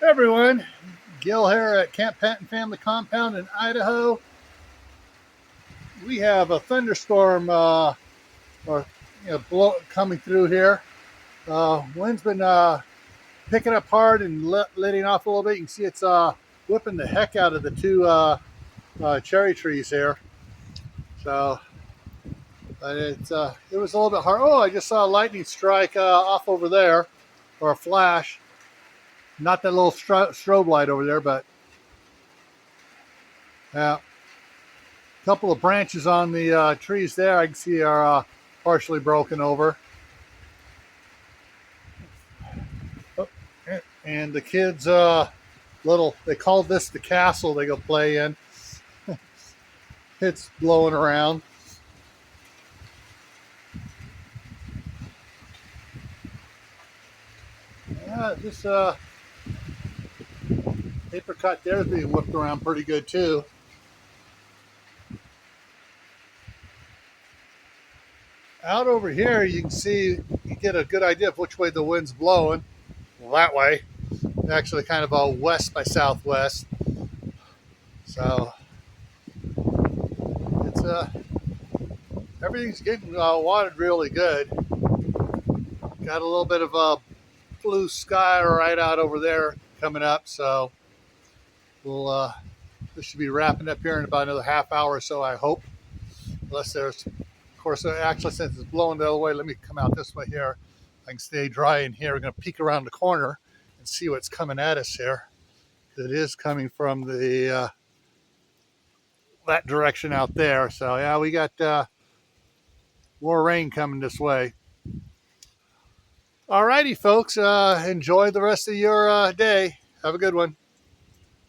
Hey everyone, Gil here at Camppatton Family Compound in Idaho. We have a thunderstorm coming through here. Wind's been picking up hard and letting off a little bit. You can see it's whipping the heck out of the two cherry trees here. So it was a little bit hard. Oh, I just saw a lightning strike off over there, or a flash. Not that little strobe light over there, but yeah. A couple of branches on the trees there I can see are partially broken over. Oh, and the kids, they call this the castle they go play in. It's blowing around. Yeah, this apricot there is being whipped around pretty good too. Out over here, you can see, you get a good idea of which way the wind's blowing. Well, that way. Actually kind of a west by southwest. So it's everything's getting watered really good. Got a little bit of a blue sky right out over there coming up, so we'll this should be wrapping up here in about another half hour or so, I hope. Unless there's, of course, actually since it's blowing the other way, let me come out this way here. I can stay dry in here. We're going to peek around the corner and see what's coming at us here. It is coming from the that direction out there. So yeah, we got more rain coming this way. All righty, folks. Enjoy the rest of your day. Have a good one.